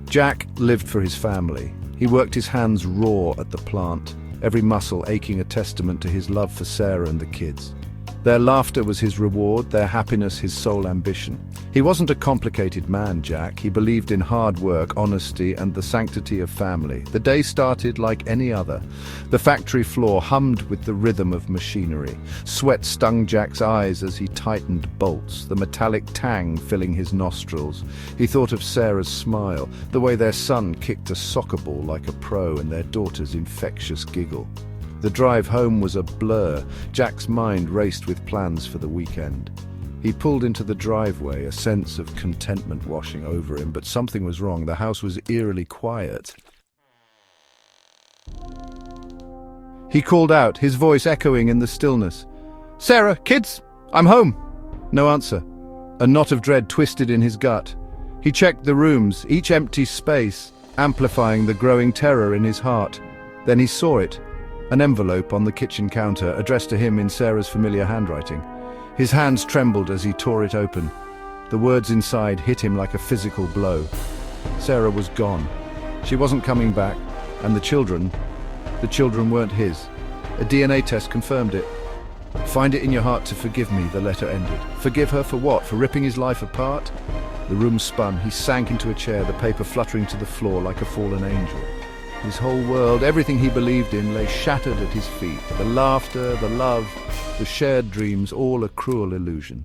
Jack lived for his family. He worked his hands raw at the plant, every muscle aching a testament to his love for Sarah and the kids. Their laughter was his reward, their happiness his sole ambition. He wasn't a complicated man, Jack. He believed in hard work, honesty, and the sanctity of family. The day started like any other. The factory floor hummed with the rhythm of machinery. Sweat stung Jack's eyes as he tightened bolts, the metallic tang filling his nostrils. He thought of Sarah's smile, the way their son kicked a soccer ball like a pro, and their daughter's infectious giggle. The drive home was a blur. Jack's mind raced with plans for the weekend. He pulled into the driveway, a sense of contentment washing over him, but something was wrong. The house was eerily quiet. He called out, his voice echoing in the stillness. "Sarah, kids, I'm home." No answer. A knot of dread twisted in his gut. He checked the rooms, each empty space, amplifying the growing terror in his heart. Then he saw it. An envelope on the kitchen counter, addressed to him in Sarah's familiar handwriting. His hands trembled as he tore it open. The words inside hit him like a physical blow. Sarah was gone. She wasn't coming back, and the children weren't his. A DNA test confirmed it. "Find it in your heart to forgive me," the letter ended. Forgive her for what? For ripping his life apart? The room spun. He sank into a chair, the paper fluttering to the floor like a fallen angel. His whole world, everything he believed in, lay shattered at his feet. The laughter, the love, the shared dreams, all a cruel illusion.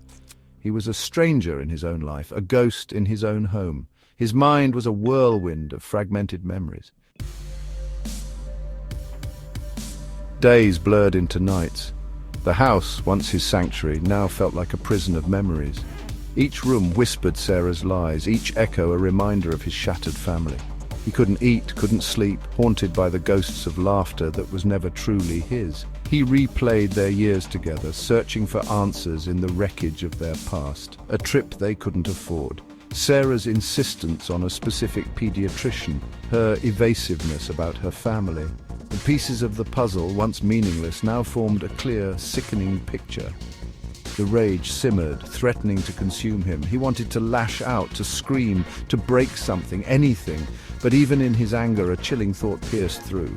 He was a stranger in his own life, a ghost in his own home. His mind was a whirlwind of fragmented memories. Days blurred into nights. The house, once his sanctuary, now felt like a prison of memories. Each room whispered Sarah's lies, each echo a reminder of his shattered family. He couldn't eat, couldn't sleep, haunted by the ghosts of laughter that was never truly his. He replayed their years together, searching for answers in the wreckage of their past, a trip they couldn't afford. Sarah's insistence on a specific pediatrician, her evasiveness about her family. The pieces of the puzzle, once meaningless, now formed a clear, sickening picture. The rage simmered, threatening to consume him. He wanted to lash out, to scream, to break something, anything. But even in his anger, a chilling thought pierced through.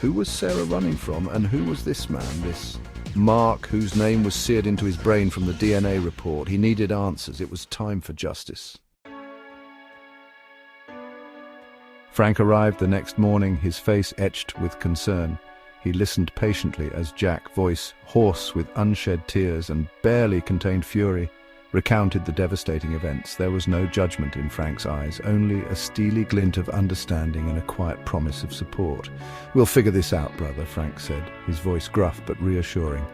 Who was Sarah running from, and who was this man, this Mark, whose name was seared into his brain from the DNA report? He needed answers. It was time for justice. Frank arrived the next morning, his face etched with concern. He listened patiently as Jack, voice hoarse with unshed tears and barely contained fury, recounted the devastating events. There was no judgment in Frank's eyes, only a steely glint of understanding and a quiet promise of support. "We'll figure this out, brother," Frank said, his voice gruff but reassuring.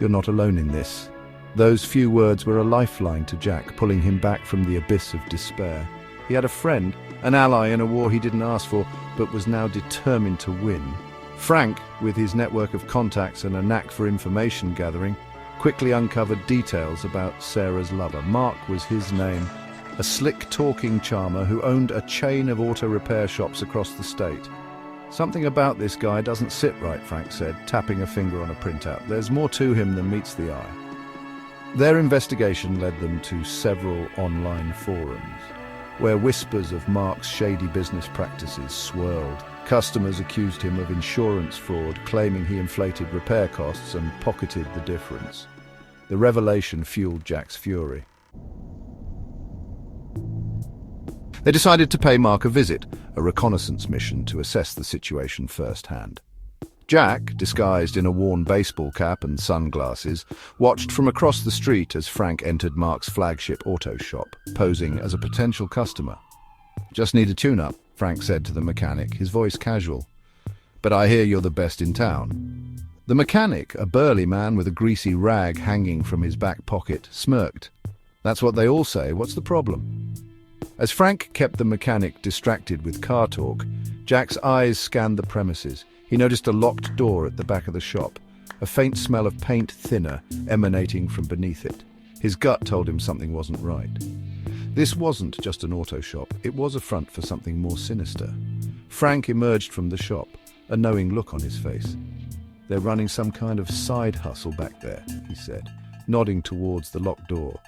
"You're not alone in this." Those few words were a lifeline to Jack, pulling him back from the abyss of despair. He had a friend, an ally in a war he didn't ask for, but was now determined to win. Frank, with his network of contacts and a knack for information gathering, quickly uncovered details about Sarah's lover. Mark was his name, a slick-talking charmer who owned a chain of auto repair shops across the state. "Something about this guy doesn't sit right," Frank said, tapping a finger on a printout. "There's more to him than meets the eye." Their investigation led them to several online forums, where whispers of Mark's shady business practices swirled. Customers accused him of insurance fraud, claiming he inflated repair costs and pocketed the difference. The revelation fueled Jack's fury. They decided to pay Mark a visit, a reconnaissance mission to assess the situation firsthand. Jack, disguised in a worn baseball cap and sunglasses, watched from across the street as Frank entered Mark's flagship auto shop, posing as a potential customer. "Just need a tune-up," Frank said to the mechanic, his voice casual. "But I hear you're the best in town." The mechanic, a burly man with a greasy rag hanging from his back pocket, smirked. "That's what they all say. What's the problem?" As Frank kept the mechanic distracted with car talk, Jack's eyes scanned the premises. He noticed a locked door at the back of the shop, a faint smell of paint thinner emanating from beneath it. His gut told him something wasn't right. This wasn't just an auto shop, it was a front for something more sinister. Frank emerged from the shop, a knowing look on his face. "They're running some kind of side hustle back there," he said, nodding towards the locked door.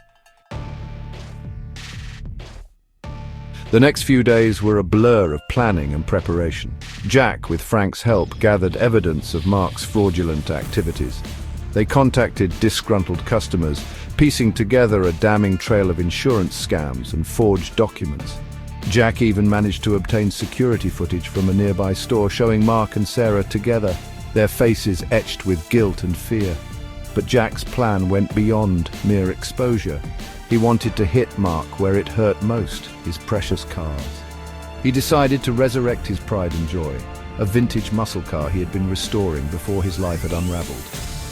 The next few days were a blur of planning and preparation. Jack, with Frank's help, gathered evidence of Mark's fraudulent activities. They contacted disgruntled customers, piecing together a damning trail of insurance scams and forged documents. Jack even managed to obtain security footage from a nearby store showing Mark and Sarah together, their faces etched with guilt and fear. But Jack's plan went beyond mere exposure. He wanted to hit Mark where it hurt most, his precious cars. He decided to resurrect his pride and joy, a vintage muscle car he had been restoring before his life had unraveled.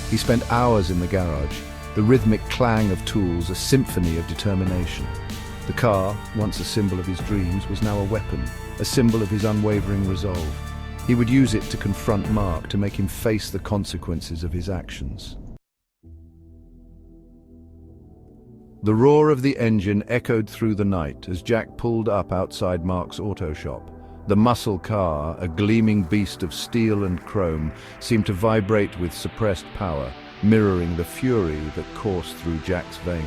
He spent hours in the garage, the rhythmic clang of tools a symphony of determination. The car, once a symbol of his dreams, was now a weapon, a symbol of his unwavering resolve. He would use it to confront Mark, to make him face the consequences of his actions. The roar of the engine echoed through the night as Jack pulled up outside Mark's auto shop. The muscle car, a gleaming beast of steel and chrome, seemed to vibrate with suppressed power, mirroring the fury that coursed through Jack's veins.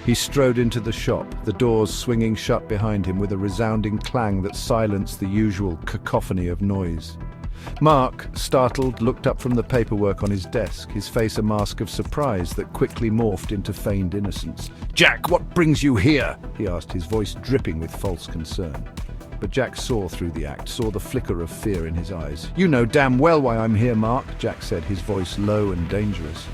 He strode into the shop, the doors swinging shut behind him with a resounding clang that silenced the usual cacophony of noise. Mark, startled, looked up from the paperwork on his desk, his face a mask of surprise that quickly morphed into feigned innocence. "Jack, what brings you here?" he asked, his voice dripping with false concern. But Jack saw through the act, saw the flicker of fear in his eyes. "You know damn well why I'm here, Mark," Jack said, his voice low and dangerous.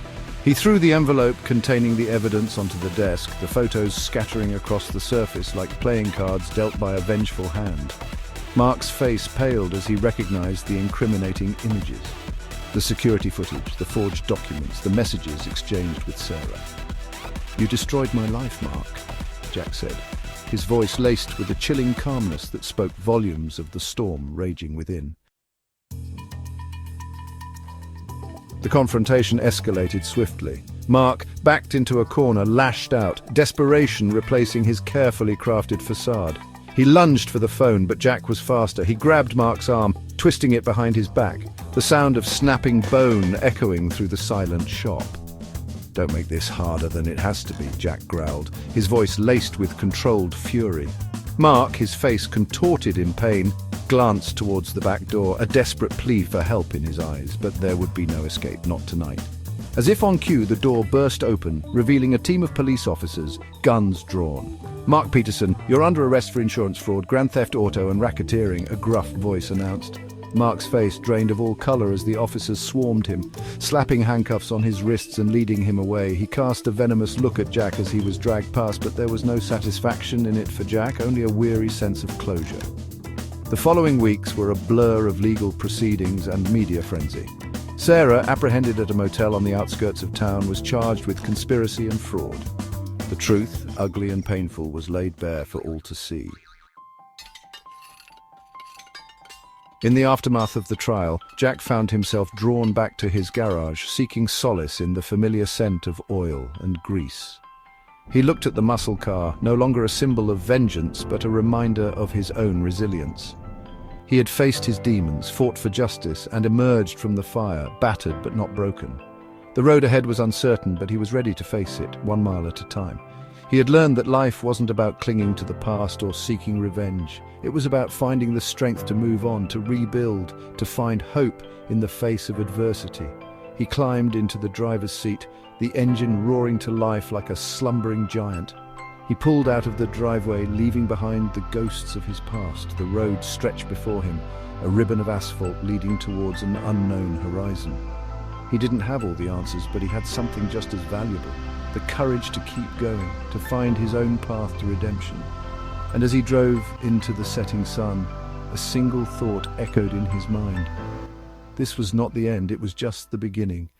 He threw the envelope containing the evidence onto the desk, the photos scattering across the surface like playing cards dealt by a vengeful hand. Mark's face paled as he recognized the incriminating images. The security footage, the forged documents, the messages exchanged with Sarah. "You destroyed my life, Mark," Jack said, his voice laced with a chilling calmness that spoke volumes of the storm raging within. The confrontation escalated swiftly. Mark, backed into a corner, lashed out, desperation replacing his carefully crafted facade. He lunged for the phone, but Jack was faster. He grabbed Mark's arm, twisting it behind his back, the sound of snapping bone echoing through the silent shop. "Don't make this harder than it has to be," Jack growled, his voice laced with controlled fury. Mark, his face contorted in pain, glanced towards the back door, a desperate plea for help in his eyes, but there would be no escape, not tonight. As if on cue, the door burst open, revealing a team of police officers, guns drawn. "Mark Peterson, you're under arrest for insurance fraud, grand theft auto and racketeering," a gruff voice announced. Mark's face drained of all color as the officers swarmed him, slapping handcuffs on his wrists and leading him away. He cast a venomous look at Jack as he was dragged past, but there was no satisfaction in it for Jack, only a weary sense of closure. The following weeks were a blur of legal proceedings and media frenzy. Sarah, apprehended at a motel on the outskirts of town, was charged with conspiracy and fraud. The truth, ugly and painful, was laid bare for all to see. In the aftermath of the trial, Jack found himself drawn back to his garage, seeking solace in the familiar scent of oil and grease. He looked at the muscle car, no longer a symbol of vengeance, but a reminder of his own resilience. He had faced his demons, fought for justice, and emerged from the fire, battered but not broken. The road ahead was uncertain, but he was ready to face it, 1 mile at a time. He had learned that life wasn't about clinging to the past or seeking revenge. It was about finding the strength to move on, to rebuild, to find hope in the face of adversity. He climbed into the driver's seat, the engine roaring to life like a slumbering giant. He pulled out of the driveway, leaving behind the ghosts of his past. The road stretched before him, a ribbon of asphalt leading towards an unknown horizon. He didn't have all the answers, but he had something just as valuable, the courage to keep going, to find his own path to redemption. And as he drove into the setting sun, a single thought echoed in his mind. This was not the end, it was just the beginning.